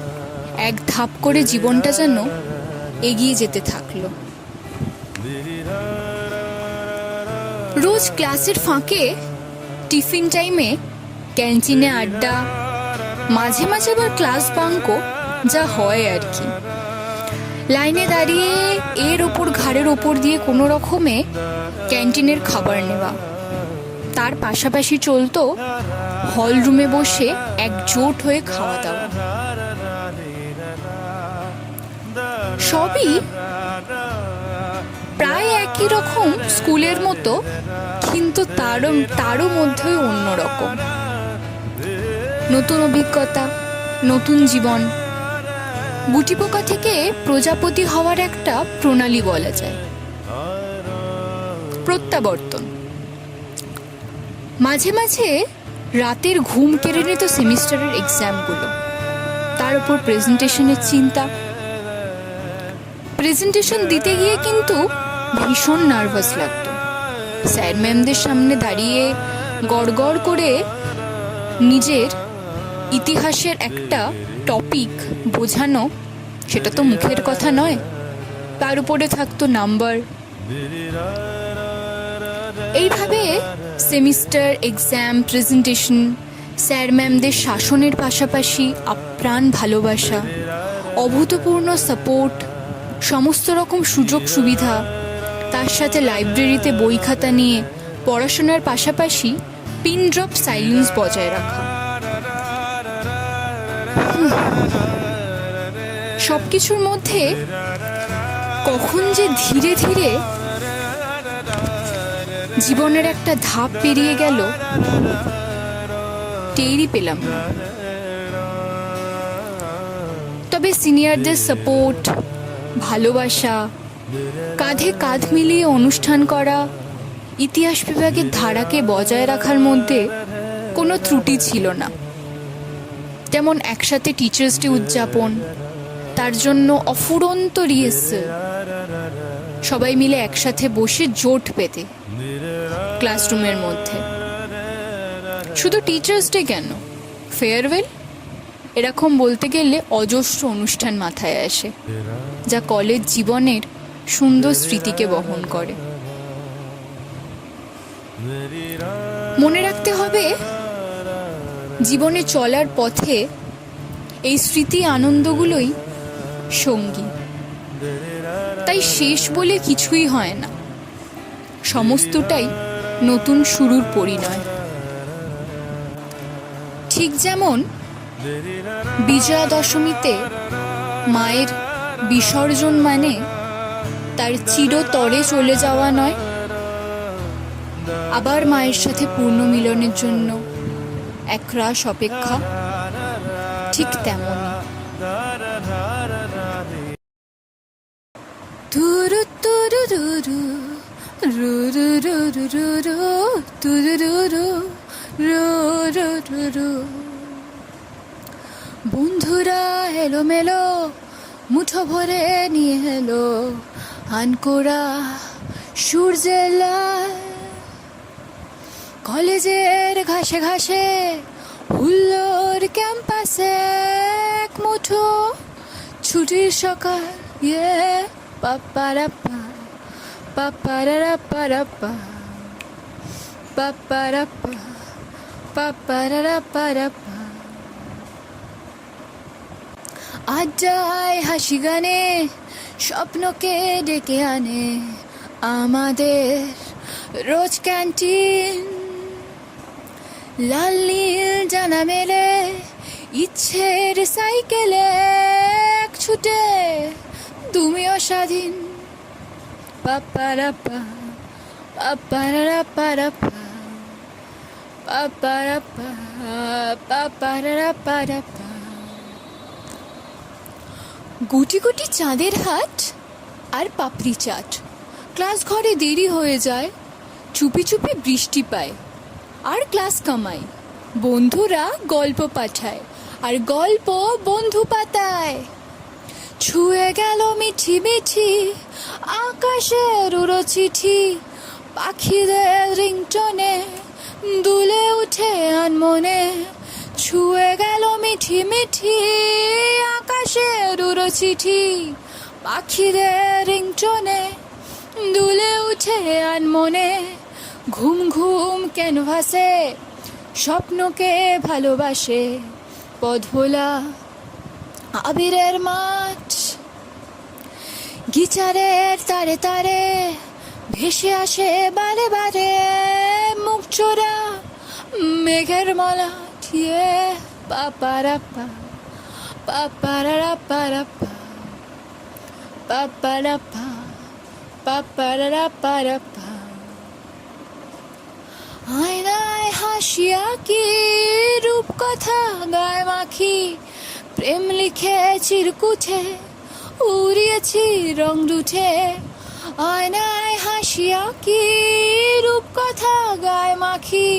এক ধাপ করে জীবনটা যেন এগিয়ে যেতে থাকলো। রোজ ক্লাসের ফাঁকে টিফিন টাইমে ক্যান্টিনে আড্ডা, মাঝে মাঝে আবার ক্লাস বাঙ্কও যা হয় আর কি। লাইনে দাঁড়িয়ে এর ওপর ঘাড়ের ওপর দিয়ে কোনো রকমে ক্যান্টিনের খাবার নেওয়া, তার পাশাপাশি চলতো হল রুমে বসে একজোট হয়ে খাওয়া দাওয়া। সবই প্রায় একই রকম স্কুলের মতো, কিন্তু তারও মধ্যে অন্যরকম। নতুন অভিজ্ঞতা, নতুন জীবন, গুটিপোকা থেকে প্রজাপতি হওয়ার একটা প্রণালী বলা যায়। প্রত্যাবর্তন। মাঝে মাঝে রাতের ঘুম কেড়ে নিত সেমিস্টারের এক্সামগুলো, তার উপর প্রেজেন্টেশনের চিন্তা। প্রেজেন্টেশন দিতে গিয়ে কিন্তু ভীষণ নার্ভাস লাগতো। স্যার ম্যামদের সামনে দাঁড়িয়ে গড়গড় করে নিজের ইতিহাসের একটা টপিক বোঝানো, সেটা তো মুখের কথা নয়, তার উপরে থাকতো নাম্বার। এইভাবে সেমিস্টার, এক্সাম, প্রেজেন্টেশন, স্যার ম্যামদের শাসনের পাশাপাশি আপ্রাণ ভালোবাসা, অভূতপূর্ণ সাপোর্ট, সমস্ত রকম সুযোগ সুবিধা, তার সাথে লাইব্রেরিতে বই খাতা নিয়ে পড়াশোনার পাশাপাশি পিন ড্রপ সাইলেন্স বজায় রাখা, সবকিছুর মধ্যে কখন যে ধীরে ধীরে জীবনের একটা ধাপ পেরিয়ে গেল টেরই পেলাম না। তবে সিনিয়রদের সাপোর্ট, ভালোবাসা, কাঁধে কাঁধ মিলিয়ে অনুষ্ঠান করা, ইতিহাস বিভাগের ধারাকে বজায় রাখার মধ্যে কোনো ত্রুটি ছিল না। যেমন একসাথে টিচার্স ডে উদযাপন, তার জন্য অফুরন্ত রিহার্সাল, সবাই মিলে একসাথে বসে জোট পেতে ক্লাসরুমের মধ্যে। শুধু টিচার্স ডে কেন, ফেয়ারওয়েল, এরকম বলতে গেলে অজস্র অনুষ্ঠান মাথায় আসে, যা কলেজ জীবনের সুন্দর স্মৃতিকে বহন করে। মনে রাখতে হবে, জীবনে চলার পথে এই স্মৃতি আনন্দগুলোই সঙ্গী। তাই শেষ বলে কিছুই হয় না, সমস্তটাই নতুন শুরুর পরিণয়। ঠিক যেমন বিজয়া দশমীতে মায়ের বিসর্জন মানে তার চিরতরে চলে যাওয়া নয়, আবার মায়ের সাথে পূর্ণ মিলনের জন্য একরাশ অপেক্ষা, ঠিক তেমনই। বন্ধুরা এলোমেলো মুঠো ভরে নিয়ে এলো আনকোরা সূর্যের লাল, কলেজের ঘাসে ঘাসে হুল্লোর ক্যাম্পাসে এক মুঠো ছুটির সকাল, ইয়ে পাপারাপা পাপারাপারাপা পাপারাপা পাপারাপারাপা। আড্ডায় হাসি গানে স্বপ্নকে ডেকে আনে আমাদের রোজ ক্যান্টিন, লাল নীল জানা মেলে ইচ্ছের সাইকেলে এক ছুটে তুমিও স্বাধীন, পাপারাপা পাপারাপারাপা পাপারাপা পাপারাপারাপা। গুটি গুটি চাঁদের হাট আর পাপড়ি চাট, ক্লাস ঘরে দেরি হয়ে যায়, চুপি চুপি বৃষ্টি পায় আর ক্লাস কামাই, বন্ধুরা গল্প পাঠায় আর গল্প বন্ধু পাতায়। ছুঁয়ে গেল মিঠি মিঠি আকাশের উড়ো চিঠি, পাখিদের রিংটনে দুলে উঠে আনমনে। ছুঁয়ে গেল মিঠি মিঠি আকাশের উড়ো চিঠি, পাখিদের রিংটনে দুলে উঠে আনমনে। ঘুম ঘুম ক্যানভাসে স্বপ্নকে ভালোবাসে পথ ভোলা আবিরের মাঠ, গিটারের তারে তারে ভেসে আসে বারে বারে মুখ চোরা মেঘের মলাট। ইয়ে পাপারাপা পাপারাপারাপা পাপারাপা পাপারাপারাপা। আয়নায় হাসিয়া কি রূপকথা গায় মাখি, প্রেম লিখে চিরকুঠে উড়িয়েছি রং রুঠে। আয়নায় হাসিয়া কি রূপকথা গায় মাখি,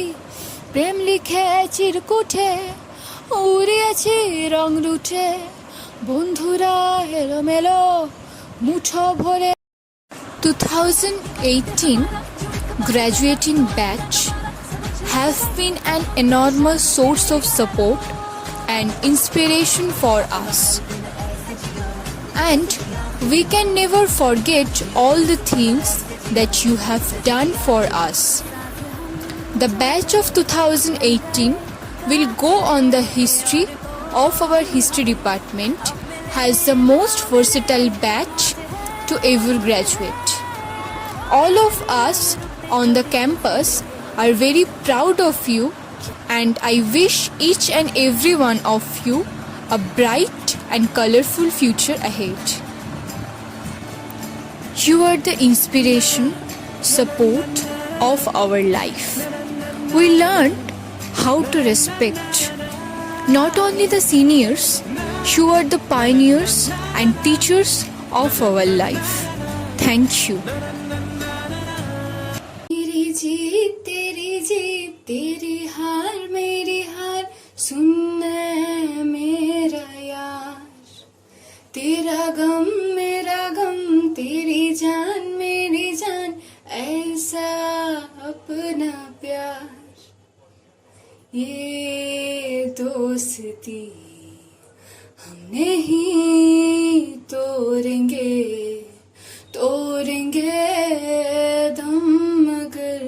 প্রেম লিখে চিরকুঠে উড়িয়েছি রং রুঠে। বন্ধুরা এলোমেলো মুঠো ভরে। 2018 graduating batch have been an enormous source of support and inspiration for us. And we can never forget all the things that you have done for us. The batch of 2018 will go on the history of our history department as the most versatile batch to ever graduate. All of us on the campus are very proud of you, and I wish each and every one of you a bright and colorful future ahead. You are the inspiration, support of our life. We learned how to respect not only the seniors, you are the pioneers and teachers of our life. Thank you. तेरी जीत तेरी हार मेरी हार, सुनना मेरा यार। तेरा गम मेरा गम, तेरी जान मेरी जान, ऐसा अपना प्यार। ये दोस्ती हम नहीं तोड़ेंगे, तोड़ेंगे दम मगर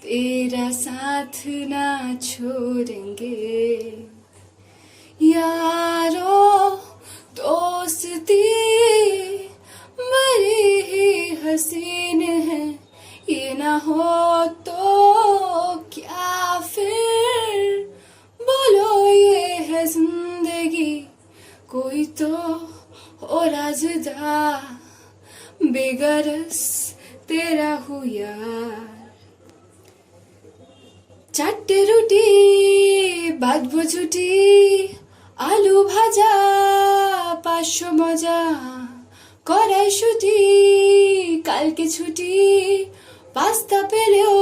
तेरा साथ ना छोड़ेंगे। यारो दोस्ती बड़ी ही हसीन है, ये ना हो तो क्या फिर, बोलो ये है जिंदगी, कोई तो हो राजदार, बेगरस तेरा हूँ यार। চারটে রুটি বাঁধবো ছুটি, আলু ভাজা 500 মজা, কড়াইশুঁটি কালকে ছুটি, পাস্তা পেলেও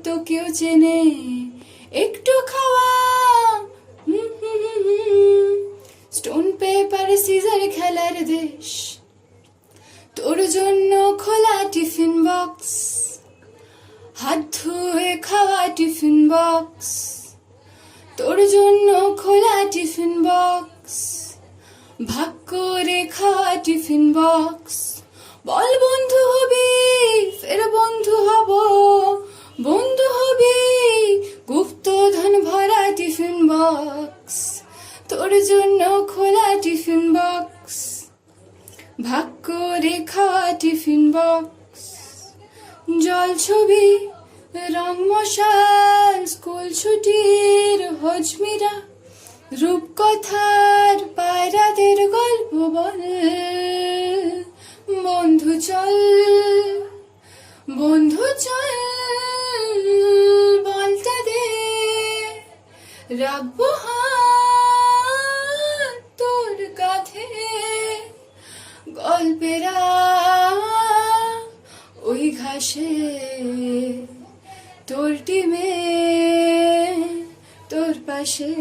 তো কেউ চেনে একটু খাওয়া। স্টোন পেপার সিজার খেলার দেশ, তোর জন্য খোলা টিফিন বক্স, হাত ধুয়ে খাওয়া টিফিন বক্স, তোর জন্য খোলা টিফিন বক্স, ভাগ করে খাওয়া টিফিন বক্স। বল বন্ধু হবি ফের বন্ধু হব, বন্ধু হবি গুপ্তধন ভরা টিফিন বক্স, তোর জন্য খোলা টিফিন বক্স, ভাগ করে খাওয়া টিফিন বক্স। জল ছবি রং মশাল, স্কুল ছুটির হজমিরা, রূপকথার পায়রাদের গল্প বল। বন্ধু চল বন্ধু চল, বলটা দে রাখবো হাত তোর কাঁধে। গল্পেরা ওই ঘাসে, তোর টিমে তোর পাশে।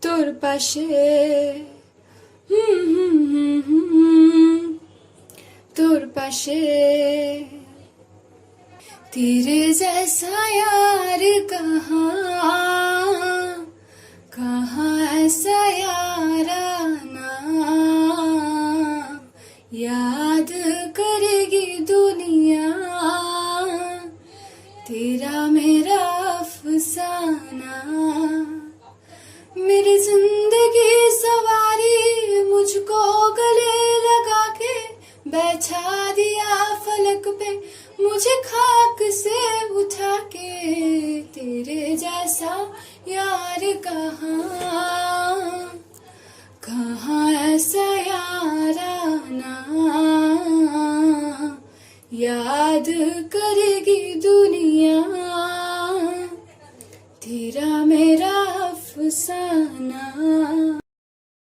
তোর পাশে তোর পাশে। तेरे जैसा यार कहाँ ऐसा यार आना, याद करेगी दुनिया तेरा मेरा अफसाना। मेरी जिंदगी सवारी मुझको गले लगा के बैठा दिया फलक पे, मुझे खाक से उठा के। तेरे जैसा यार कहाँ कहाँ ऐसा याराना, याद करेगी दुनिया